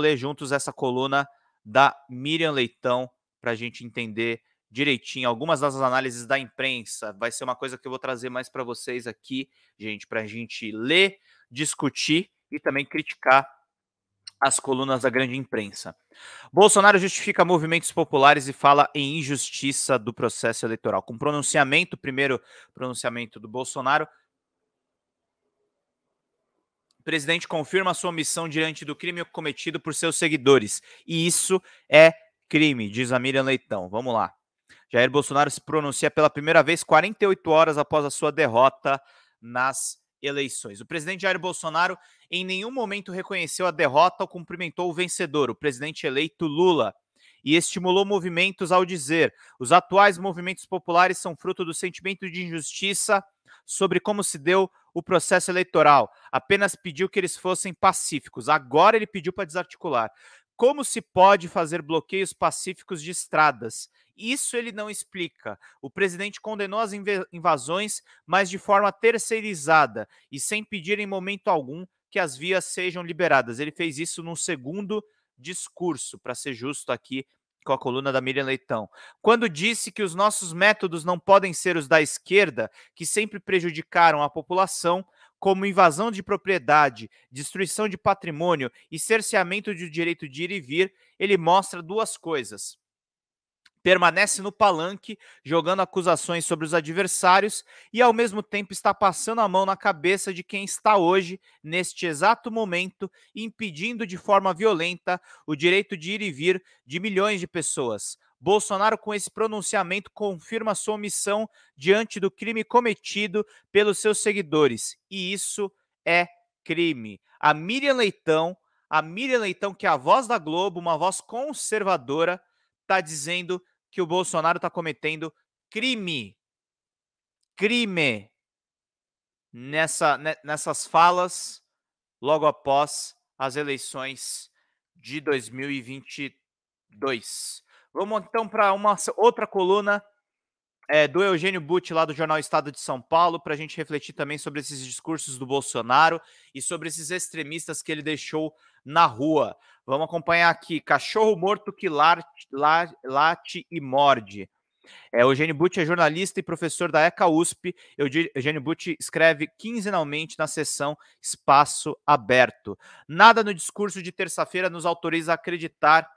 ler juntos essa coluna da Miriam Leitão para a gente entender direitinho algumas das análises da imprensa. Vai ser uma coisa que eu vou trazer mais para vocês aqui, gente, para a gente ler, discutir e também criticar as colunas da grande imprensa. Bolsonaro justifica movimentos populares e fala em injustiça do processo eleitoral. Com pronunciamento, primeiro pronunciamento do Bolsonaro, o presidente confirma sua omissão diante do crime cometido por seus seguidores. E isso é crime, diz a Miriam Leitão. Vamos lá. Jair Bolsonaro se pronuncia pela primeira vez 48 horas após a sua derrota nas eleições. O presidente Jair Bolsonaro em nenhum momento reconheceu a derrota ou cumprimentou o vencedor, o presidente eleito Lula, e estimulou movimentos ao dizer: os atuais movimentos populares são fruto do sentimento de injustiça sobre como se deu o processo eleitoral. Apenas pediu que eles fossem pacíficos. Agora ele pediu para desarticular. Como se pode fazer bloqueios pacíficos de estradas? Isso ele não explica. O presidente condenou as invasões, mas de forma terceirizada e sem pedir em momento algum que as vias sejam liberadas. Ele fez isso num segundo discurso, para ser justo aqui com a coluna da Miriam Leitão. Quando disse que os nossos métodos não podem ser os da esquerda, que sempre prejudicaram a população, como invasão de propriedade, destruição de patrimônio e cerceamento do direito de ir e vir, ele mostra duas coisas. Permanece no palanque, jogando acusações sobre os adversários e, ao mesmo tempo, está passando a mão na cabeça de quem está hoje, neste exato momento, impedindo de forma violenta o direito de ir e vir de milhões de pessoas. Bolsonaro, com esse pronunciamento, confirma sua omissão diante do crime cometido pelos seus seguidores. E isso é crime. A Miriam Leitão, que é a voz da Globo, uma voz conservadora, está dizendo que o Bolsonaro está cometendo crime nessas falas logo após as eleições de 2022. Vamos então para uma outra coluna do Eugênio Butti, lá do jornal Estado de São Paulo, para a gente refletir também sobre esses discursos do Bolsonaro e sobre esses extremistas que ele deixou na rua. Vamos acompanhar aqui: cachorro morto que late e morde. Eugênio Butti é jornalista e professor da ECA USP. Eugênio Butti escreve quinzenalmente na seção Espaço Aberto. Nada no discurso de terça-feira nos autoriza a acreditar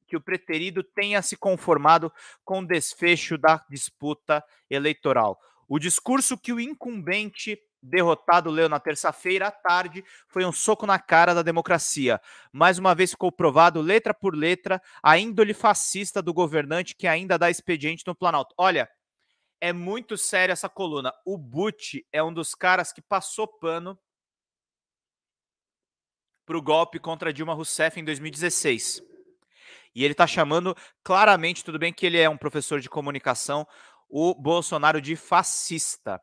que o preterido tenha se conformado com o desfecho da disputa eleitoral. O discurso que o incumbente derrotado leu na terça-feira à tarde foi um soco na cara da democracia. Mais uma vez ficou provado, letra por letra, a índole fascista do governante que ainda dá expediente no Planalto. Olha, é muito séria essa coluna. O Butti é um dos caras que passou pano para o golpe contra Dilma Rousseff em 2016. E ele está chamando claramente, tudo bem que ele é um professor de comunicação, o Bolsonaro de fascista.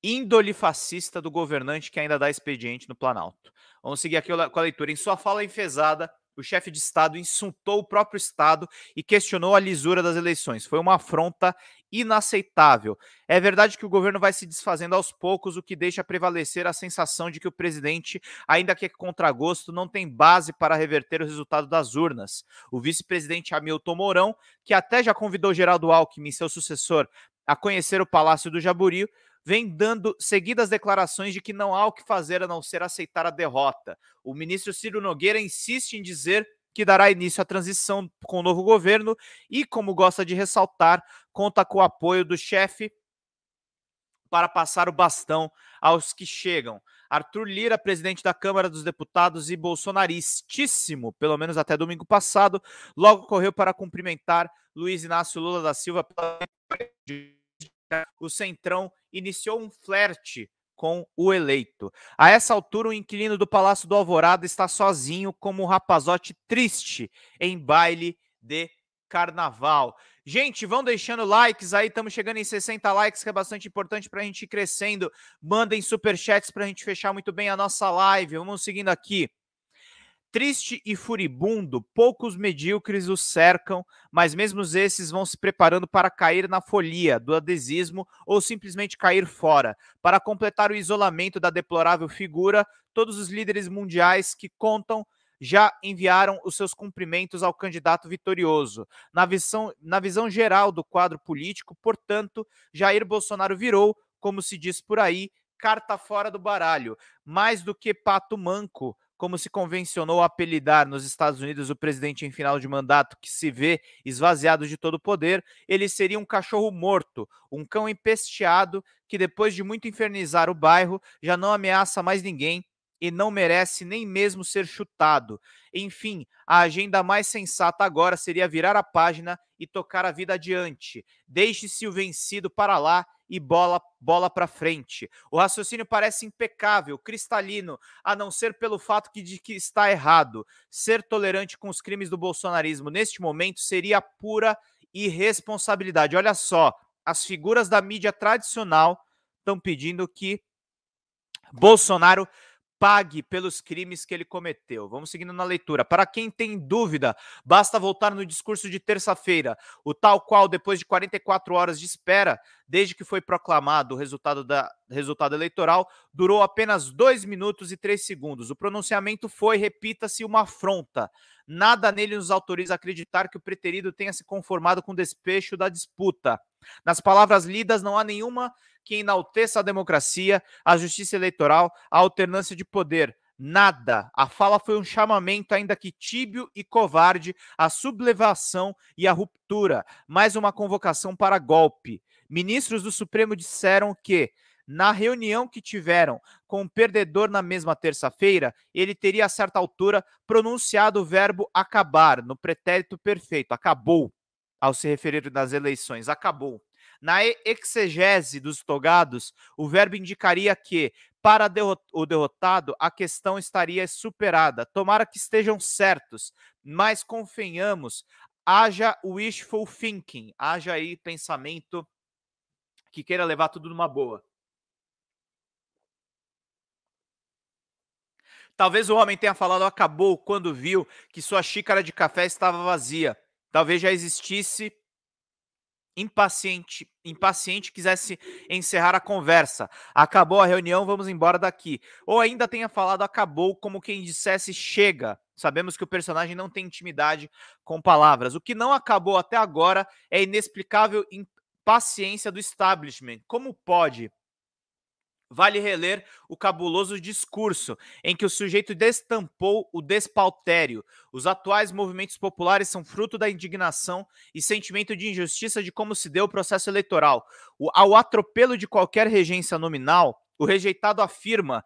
Índole fascista do governante que ainda dá expediente no Planalto. Vamos seguir aqui com a leitura. Em sua fala enfesada, o chefe de Estado insultou o próprio Estado e questionou a lisura das eleições. Foi uma afronta inaceitável. É verdade que o governo vai se desfazendo aos poucos, o que deixa prevalecer a sensação de que o presidente, ainda que a contragosto, não tem base para reverter o resultado das urnas. O vice-presidente Hamilton Mourão, que até já convidou Geraldo Alckmin, seu sucessor, a conhecer o Palácio do Jaburu, vem dando seguidas declarações de que não há o que fazer a não ser aceitar a derrota. O ministro Ciro Nogueira insiste em dizer que dará início à transição com o novo governo e, como gosta de ressaltar, conta com o apoio do chefe para passar o bastão aos que chegam. Arthur Lira, presidente da Câmara dos Deputados e bolsonaristíssimo, pelo menos até domingo passado, logo correu para cumprimentar Luiz Inácio Lula da Silva. O Centrão iniciou um flerte com o eleito. A essa altura, o inquilino do Palácio do Alvorada está sozinho como um rapazote triste em baile de carnaval. Gente, vão deixando likes aí, estamos chegando em 60 likes, que é bastante importante para a gente ir crescendo. Mandem superchats para a gente fechar muito bem a nossa live. Vamos seguindo aqui. Triste e furibundo, poucos medíocres o cercam, mas mesmo esses vão se preparando para cair na folia do adesismo ou simplesmente cair fora. Para completar o isolamento da deplorável figura, todos os líderes mundiais que contam já enviaram os seus cumprimentos ao candidato vitorioso. Na visão geral do quadro político, portanto, Jair Bolsonaro virou, como se diz por aí, carta fora do baralho, mais do que pato manco, como se convencionou apelidar nos Estados Unidos o presidente em final de mandato que se vê esvaziado de todo o poder. Ele seria um cachorro morto, um cão empesteado que depois de muito infernizar o bairro já não ameaça mais ninguém e não merece nem mesmo ser chutado. Enfim, a agenda mais sensata agora seria virar a página e tocar a vida adiante. Deixe-se o vencido para lá e bola para frente. O raciocínio parece impecável, cristalino, a não ser pelo fato de que está errado. Ser tolerante com os crimes do bolsonarismo neste momento seria pura irresponsabilidade. Olha só, as figuras da mídia tradicional estão pedindo que Bolsonaro pague pelos crimes que ele cometeu. Vamos seguindo na leitura. Para quem tem dúvida, basta voltar no discurso de terça-feira, o tal qual, depois de 44 horas de espera, desde que foi proclamado o resultado eleitoral, durou apenas 2 minutos e 3 segundos. O pronunciamento foi, repita-se, uma afronta. Nada nele nos autoriza a acreditar que o preterido tenha se conformado com o desfecho da disputa. Nas palavras lidas, não há nenhuma que enalteça a democracia, a justiça eleitoral, a alternância de poder. Nada. A fala foi um chamamento, ainda que tíbio e covarde, à sublevação e à ruptura, mais uma convocação para golpe. Ministros do Supremo disseram que, na reunião que tiveram com o perdedor na mesma terça-feira, ele teria, a certa altura, pronunciado o verbo acabar, no pretérito perfeito. Acabou, ao se referir das eleições. Acabou. Na exegese dos togados, o verbo indicaria que, para o derrotado, a questão estaria superada. Tomara que estejam certos, mas convenhamos, haja wishful thinking, haja aí pensamento que queira levar tudo numa boa. Talvez o homem tenha falado acabou quando viu que sua xícara de café estava vazia. Talvez já existisse impaciente quisesse encerrar a conversa. Acabou a reunião, vamos embora daqui. Ou ainda tenha falado acabou como quem dissesse chega. Sabemos que o personagem não tem intimidade com palavras. O que não acabou até agora é a inexplicável impaciência do establishment. Como pode? Vale reler o cabuloso discurso em que o sujeito destampou o despautério. Os atuais movimentos populares são fruto da indignação e sentimento de injustiça de como se deu o processo eleitoral. Ao atropelo de qualquer regência nominal, o rejeitado afirma.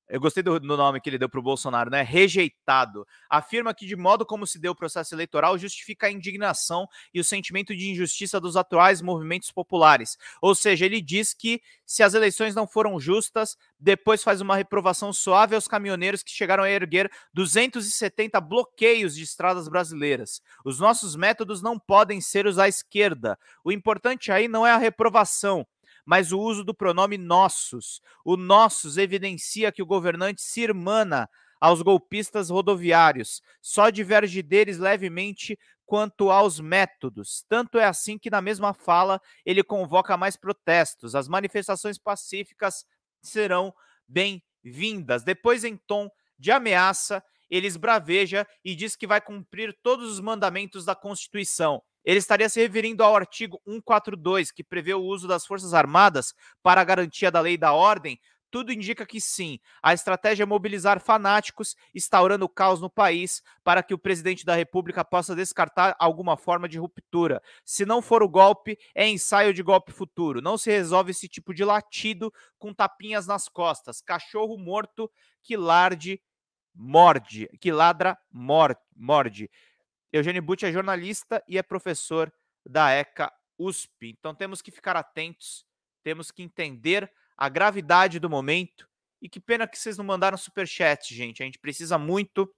Eu gostei do nome que ele deu para o Bolsonaro, né? Rejeitado. Afirma que, de modo como se deu o processo eleitoral, justifica a indignação e o sentimento de injustiça dos atuais movimentos populares. Ou seja, ele diz que, se as eleições não foram justas, depois faz uma reprovação suave aos caminhoneiros que chegaram a erguer 270 bloqueios de estradas brasileiras. Os nossos métodos não podem ser os à esquerda. O importante aí não é a reprovação, mas o uso do pronome nossos. O nossos evidencia que o governante se irmana aos golpistas rodoviários, só diverge deles levemente quanto aos métodos. Tanto é assim que, na mesma fala, ele convoca mais protestos. As manifestações pacíficas serão bem-vindas. Depois, em tom de ameaça, ele esbraveja e diz que vai cumprir todos os mandamentos da Constituição. Ele estaria se referindo ao artigo 142, que prevê o uso das Forças Armadas para a garantia da lei e da ordem. Tudo indica que sim. A estratégia é mobilizar fanáticos, instaurando o caos no país, para que o presidente da República possa descartar alguma forma de ruptura. Se não for o golpe, é ensaio de golpe futuro. Não se resolve esse tipo de latido com tapinhas nas costas. Cachorro morto que ladra, morde. Eugênio Butti é jornalista e é professor da ECA USP. Então temos que ficar atentos, temos que entender a gravidade do momento. E que pena que vocês não mandaram superchat, gente. A gente precisa muito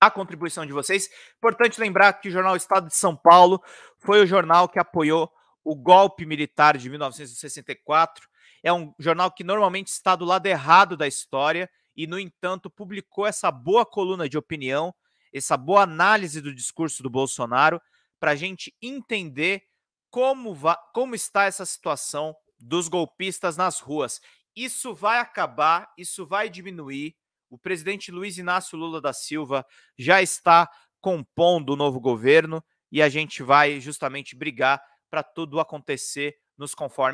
da contribuição de vocês. Importante lembrar que o jornal Estado de São Paulo foi o jornal que apoiou o golpe militar de 1964. É um jornal que normalmente está do lado errado da história e, no entanto, publicou essa boa coluna de opinião, essa boa análise do discurso do Bolsonaro, para a gente entender como está essa situação dos golpistas nas ruas. Isso vai acabar, isso vai diminuir. O presidente Luiz Inácio Lula da Silva já está compondo o novo governo e a gente vai justamente brigar para tudo acontecer nos conformes